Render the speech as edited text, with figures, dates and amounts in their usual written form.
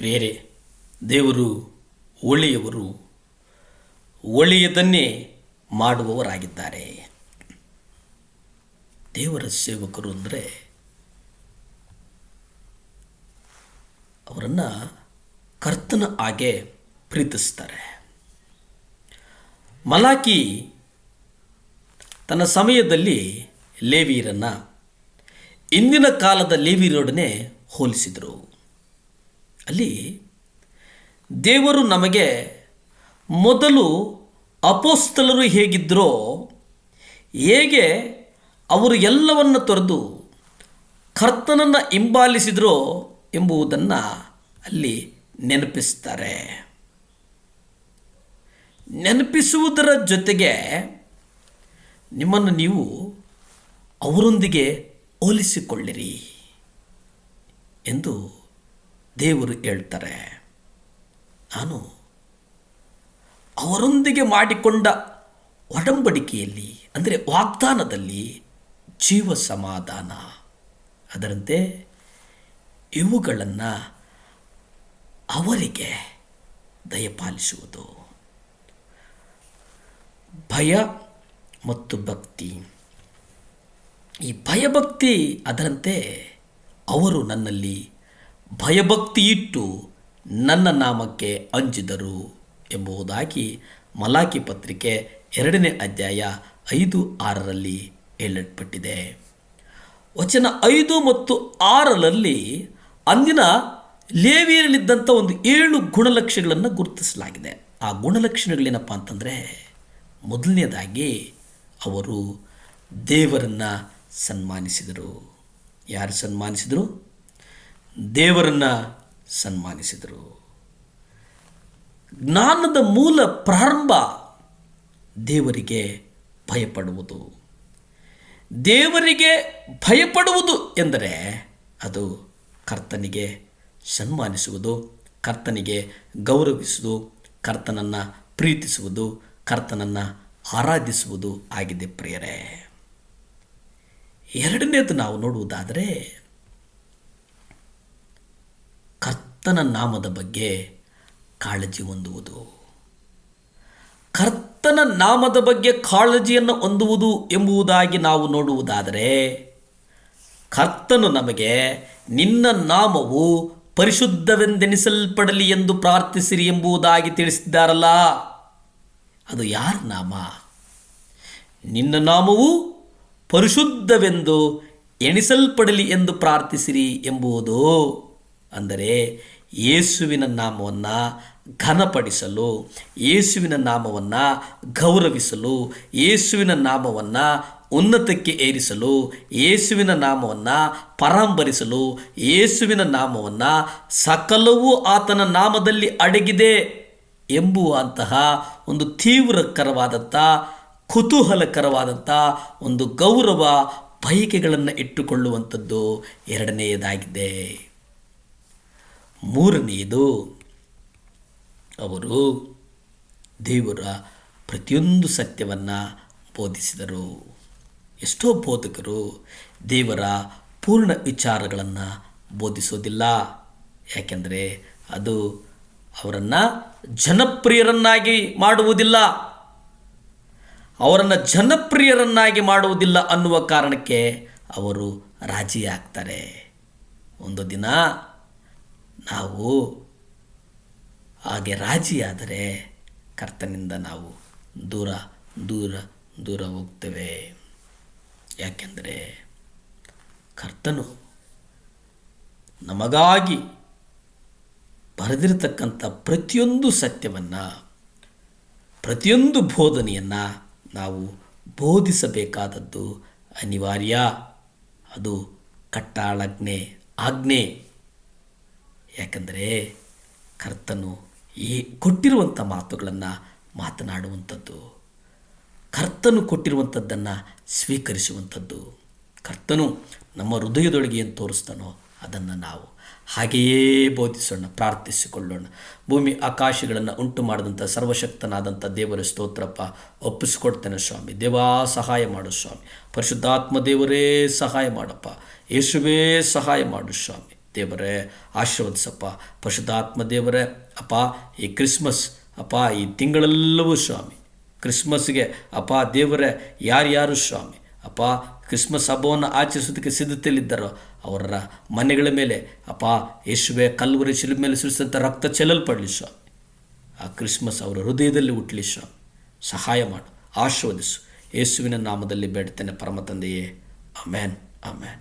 ಪ್ರಿಯರೇ, ದೇವರು ಒಳ್ಳೆಯವರು, ಒಳ್ಳೆಯದನ್ನೇ ಮಾಡುವವರಾಗಿದ್ದಾರೆ. ದೇವರ ಸೇವಕರು ಅಂದರೆ ಅವರನ್ನು ಕರ್ತನ ಹಾಗೆ ಪ್ರೀತಿಸ್ತಾರೆ. ಮಲಾಕಿ ತನ್ನ ಸಮಯದಲ್ಲಿ ಲೇವಿಯರನ್ನು ಇಂದಿನ ಕಾಲದ ಲೇವಿಯರೊಡನೆ ಹೋಲಿಸಿದರು. ಅಲ್ಲಿ ದೇವರು ನಮಗೆ ಮೊದಲು ಅಪೊಸ್ತಲರು ಹೇಗಿದ್ದರೋ, ಹೇಗೆ ಅವರು ಎಲ್ಲವನ್ನು ತೊರೆದು ಕರ್ತನನ್ನು ಹಿಂಬಾಲಿಸಿದರೋ ಎಂಬುದನ್ನು ಅಲ್ಲಿ ನೆನಪಿಸ್ತಾರೆ. ನೆನಪಿಸುವುದರ ಜೊತೆಗೆ ನಿಮ್ಮನ್ನು ನೀವು ಅವರೊಂದಿಗೆ ಹೋಲಿಸಿಕೊಳ್ಳಿರಿ ಎಂದು ದೇವರು ಹೇಳ್ತಾರೆ. ನಾನು ಅವರೊಂದಿಗೆ ಮಾಡಿಕೊಂಡ ಒಡಂಬಡಿಕೆಯಲ್ಲಿ, ಅಂದರೆ ವಾಗ್ದಾನದಲ್ಲಿ ಜೀವ ಸಮಾಧಾನ, ಅದರಂತೆ ಇವುಗಳನ್ನು ಅವರಿಗೆ ದಯಪಾಲಿಸುವುದು. ಭಯ ಮತ್ತು ಭಕ್ತಿ. ಈ ಭಯಭಕ್ತಿ ಅದರಂತೆ ಅವರು ನನ್ನಲ್ಲಿ ಭಯಭಕ್ತಿ ಇಟ್ಟು ನನ್ನ ನಾಮಕ್ಕೆ ಅಂಜಿದರು ಎಂಬುದಾಗಿ ಮಲಾಕಿ ಪತ್ರಿಕೆ 2ನೇ ಅಧ್ಯಾಯ 5-6ರಲ್ಲಿ ಹೇಳಲ್ಪಟ್ಟಿದೆ. ವಚನ 5 ಮತ್ತು 6ರಲ್ಲಿ ಅಂದಿನ ಲೇವಿಯರಲ್ಲಿದ್ದಂಥ ಒಂದು 7 ಗುಣಲಕ್ಷಣಗಳನ್ನು ಗುರುತಿಸಲಾಗಿದೆ. ಆ ಗುಣಲಕ್ಷಣಗಳೇನಪ್ಪ ಅಂತಂದರೆ, ಮೊದಲನೇದಾಗಿ ಅವರು ದೇವರನ್ನು ಸನ್ಮಾನಿಸಿದರು. ಯಾರು ಸನ್ಮಾನಿಸಿದರು? ದೇವರನ್ನು ಸನ್ಮಾನಿಸಿದರು. ಜ್ಞಾನದ ಮೂಲ ಪ್ರಾರಂಭ ದೇವರಿಗೆ ಭಯಪಡುವುದು. ದೇವರಿಗೆ ಭಯಪಡುವುದು ಎಂದರೆ ಅದು ಕರ್ತನಿಗೆ ಸನ್ಮಾನಿಸುವುದು, ಕರ್ತನಿಗೆ ಗೌರವಿಸುವುದು, ಕರ್ತನನ್ನು ಪ್ರೀತಿಸುವುದು, ಕರ್ತನನ್ನು ಆರಾಧಿಸುವುದು ಆಗಿದೆ. ಪ್ರಿಯರೇ, ಎರಡನೇದು ನಾವು ನೋಡುವುದಾದರೆ ಕರ್ತನ ನಾಮದ ಬಗ್ಗೆ ಕಾಳಜಿ ಹೊಂದುವುದು. ಕರ್ತನ ನಾಮದ ಬಗ್ಗೆ ಕಾಳಜಿಯನ್ನು ಹೊಂದುವುದು ಎಂಬುದಾಗಿ ನಾವು ನೋಡುವುದಾದರೆ, ಕರ್ತನು ನಮಗೆ ನಿನ್ನ ನಾಮವು ಪರಿಶುದ್ಧವೆಂದೆನಿಸಲ್ಪಡಲಿ ಎಂದು ಪ್ರಾರ್ಥಿಸಿರಿ ಎಂಬುದಾಗಿ ತಿಳಿಸಿದ್ದಾರಲ್ಲ. ಅದು ಯಾರ ನಾಮ? ನಿನ್ನ ನಾಮವು ಪರಿಶುದ್ಧವೆಂದು ಎಣಿಸಲ್ಪಡಲಿ ಎಂದು ಪ್ರಾರ್ಥಿಸಿರಿ ಎಂಬುದು. ಅಂದರೆ ಯೇಸುವಿನ ನಾಮವನ್ನು ಘನಪಡಿಸಲು, ಯೇಸುವಿನ ನಾಮವನ್ನು ಗೌರವಿಸಲು, ಯೇಸುವಿನ ನಾಮವನ್ನು ಉನ್ನತಕ್ಕೆ ಏರಿಸಲು, ಯೇಸುವಿನ ನಾಮವನ್ನು ಪರಾಂಬರಿಸಲು, ಯೇಸುವಿನ ನಾಮವನ್ನು ಸಕಲವೂ ಆತನ ನಾಮದಲ್ಲಿ ಅಡಗಿದೆ ಎಂಬುವಂತಹ ಒಂದು ತೀವ್ರಕರವಾದಂಥ, ಕುತೂಹಲಕರವಾದಂಥ ಒಂದು ಗೌರವ ಬಯಕೆಗಳನ್ನು ಇಟ್ಟುಕೊಳ್ಳುವಂಥದ್ದು ಎರಡನೆಯದಾಗಿದೆ. ಮೂರನೆಯದು, ಅವರು ದೇವರ ಪ್ರತಿಯೊಂದು ಸತ್ಯವನ್ನು ಬೋಧಿಸಿದರು. ಎಷ್ಟೋ ಬೋಧಕರು ದೇವರ ಪೂರ್ಣ ವಿಚಾರಗಳನ್ನು ಬೋಧಿಸೋದಿಲ್ಲ. ಯಾಕೆಂದರೆ ಅದು ಅವರನ್ನು ಜನಪ್ರಿಯರನ್ನಾಗಿ ಮಾಡುವುದಿಲ್ಲ. ಅವರನ್ನು ಜನಪ್ರಿಯರನ್ನಾಗಿ ಮಾಡುವುದಿಲ್ಲ ಅನ್ನುವ ಕಾರಣಕ್ಕೆ ಅವರು ರಾಜಿಯಾಗ್ತಾರೆ. ಒಂದು ದಿನ ನಾವು ಹಾಗೆ ರಾಜಿಯಾದರೆ ಕರ್ತನಿಂದ ನಾವು ದೂರ ದೂರ ದೂರ ಹೋಗ್ತೇವೆ. ಯಾಕೆಂದರೆ ಕರ್ತನು ನಮಗಾಗಿ ಬರೆದಿರತಕ್ಕಂಥ ಪ್ರತಿಯೊಂದು ಸತ್ಯವನ್ನು, ಪ್ರತಿಯೊಂದು ಬೋಧನೆಯನ್ನು ನಾವು ಬೋಧಿಸಬೇಕಾದದ್ದು ಅನಿವಾರ್ಯ. ಅದು ಕಟ್ಟಾಳಾಜ್ಞೆ, ಆಜ್ಞೆ. ಯಾಕಂದರೆ ಕರ್ತನು ಕೊಟ್ಟಿರುವಂಥ ಮಾತುಗಳನ್ನು ಮಾತನಾಡುವಂಥದ್ದು, ಕರ್ತನು ಕೊಟ್ಟಿರುವಂಥದ್ದನ್ನು ಸ್ವೀಕರಿಸುವಂಥದ್ದು. ಕರ್ತನು ನಮ್ಮ ಹೃದಯದೊಳಗೆ ಏನು ತೋರಿಸ್ತಾನೋ ಅದನ್ನು ನಾವು ಹಾಗೆಯೇ ಬೋಧಿಸೋಣ, ಪ್ರಾರ್ಥಿಸಿಕೊಳ್ಳೋಣ. ಭೂಮಿ ಆಕಾಶಗಳನ್ನು ಉಂಟು ಮಾಡಿದಂಥ ಸರ್ವಶಕ್ತನಾದಂಥ ದೇವರ ಸ್ತೋತ್ರಪ್ಪ, ಒಪ್ಪಿಸ್ಕೊಡ್ತೇನೆ ಸ್ವಾಮಿ. ದೇವಾ ಸಹಾಯ ಮಾಡು ಸ್ವಾಮಿ. ಪರಿಶುದ್ಧಾತ್ಮ ದೇವರೇ ಸಹಾಯ ಮಾಡಪ್ಪ. ಯೇಸುವೇ ಸಹಾಯ ಮಾಡು ಸ್ವಾಮಿ. ದೇವರೇ ಆಶೀರ್ವದಿಸಪ್ಪ. ಪರಿಶುದ್ಧಾತ್ಮ ದೇವರೇ ಅಪ್ಪ, ಈ ಕ್ರಿಸ್ಮಸ್ ಅಪ್ಪ, ಈ ತಿಂಗಳೆಲ್ಲವೂ ಸ್ವಾಮಿ ಕ್ರಿಸ್ಮಸ್ಗೆ ಅಪ್ಪ ದೇವರೇ ಯಾರ್ಯಾರು ಸ್ವಾಮಿ ಅಪ್ಪ ಕ್ರಿಸ್ಮಸ್ ಹಬ್ಬವನ್ನು ಆಚರಿಸೋದಕ್ಕೆ ಸಿದ್ಧತೆಯಲ್ಲಿದ್ದಾರೋ ಅವರ ಮನೆಗಳ ಮೇಲೆ ಅಪ್ಪ ಯೇಸುವೆ ಕಲ್ವರಿ ಶಿಲುಬೆ ಮೇಲೆ ಸುರಿಸಿದಂಥ ರಕ್ತ ಚೆಲ್ಲಲ್ಪಡಲಿ ಸ್ವಾಮಿ. ಆ ಕ್ರಿಸ್ಮಸ್ ಅವರ ಹೃದಯದಲ್ಲಿ ಹುಟ್ಟಲಿ ಸ್ವಾಮಿ. ಸಹಾಯ ಮಾಡು, ಆಶೀರ್ವದಿಸು. ಯೇಸುವಿನ ನಾಮದಲ್ಲಿ ಬೇಡ್ತೇನೆ ಪರಮ ತಂದೆಯೇ, ಆಮೆನ್, ಆಮೆನ್.